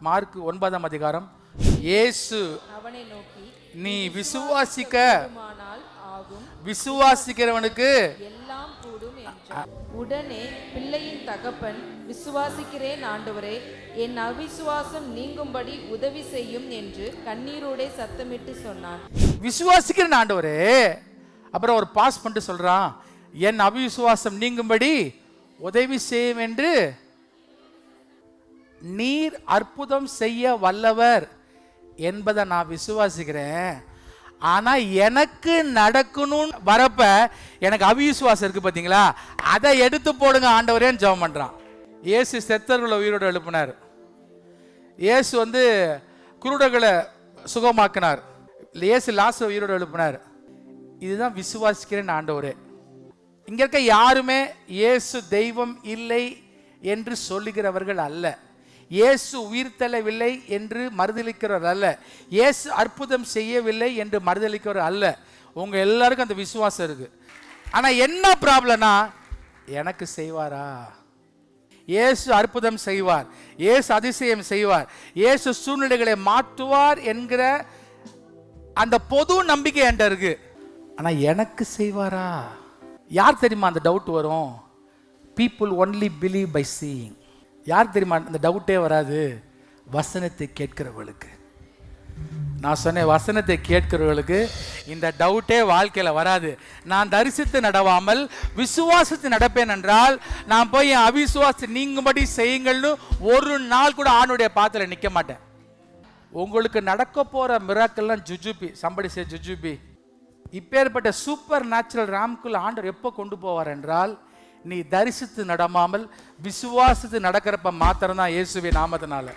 Mark 9ஆம் அதிகாரம். இயேசு அவனை நோக்கி, நீ விசுவாசிக்க ஆகும், விசுவாசிக்கிறவனுக்கு எல்லாம் கூடும் என்றார். உடனே பிள்ளையின் தகப்பன், விசுவாசிக்கிறேன் ஆண்டவரே, என் அவிசுவாசம் நீங்கும்படி உதவி செய்யும் என்று கண்ணீரோட சத்தமிட்டு சொன்னான். விசுவாசிக்கிறேன் ஆண்டவரே, அப்புறம் ஒரு பாஸ் பண்ணிட்டு சொல்றான், என் அவிசுவாசம் நீங்கும்படி உதவி செய்யும் என்று. நீர் அற்புதம் செய்ய வல்லவர் என்பதை நான் விசுவாசிக்கிறேன். ஆனா எனக்கு நடக்கணும்னு வரப்ப எனக்கு அவிசுவாசம் இருக்கு பாத்தீங்களா, அதை எடுத்து போடுங்க ஆண்டவரேன்னு ஜெபம் பண்றான். இயேசு செத்தர்களை உயிரோடு எழுப்பினார். இயேசு குருடர்களை சுகமாக்கினார். இயேசு லாசரை உயிரோடு எழுப்பினார். இதுதான் விசுவாசிக்கிறேன் ஆண்டவரே. இங்க இருக்க யாருமே இயேசு தெய்வம் இல்லை என்று சொல்லுகிறவர்கள் அல்ல. இயேசு உயிர் தள்ளவில்லை என்று மறுதலிக்கிறவர் அல்ல. இயேசு அற்புதம் செய்யவில்லை என்று மறுதலிக்கிறவர் அல்ல. உங்க எல்லாருக்கும் அந்த விசுவாசம் இருக்கு. ஆனா என்ன ப்ராப்ளம்னா, எனக்கு செய்வாரா? இயேசு அற்புதம் செய்வார், இயேசு அதிசயம் செய்வார், இயேசு சூழ்நிலைகளை மாற்றுவார் என்கிற அந்த பொது நம்பிக்கை என்கிட்ட இருக்கு. ஆனா எனக்கு செய்வாரா? யார் தெரியுமா அந்த டவுட் வரும்? People only believe by seeing. யார் தெரியுமா அந்த டவுட்டே வராது? வசனத்தை கேட்கிறவர்களுக்கு. நான் சொன்னேன், வசனத்தை கேட்கிறவர்களுக்கு இந்த டவுட்டே வாழ்க்கையில் வராது. நான் தரிசித்து நடவாமல் விசுவாசத்து நடப்பேன் என்றால், நான் போய் என் அவிசுவாசத்தை நீங்கும்படி செய்யுங்கள்னு ஒரு நாள் கூட ஆணுடைய பாத்திரம் நிற்க மாட்டேன். உங்களுக்கு நடக்க போற மிராக்கள்லாம் ஜுஜுபி. சம்படி சே ஜுஜுபி. இப்பேற்பட்ட சூப்பர் நேச்சுரல் ராம்குள் ஆண்டவர் எப்போ கொண்டு போவார் என்றால், நீ தரிசித்து நடமாமல் விசுவாசித்து நடக்கிறப்ப மாத்திரம்தான், இயேசுவின் நாமத்தினால.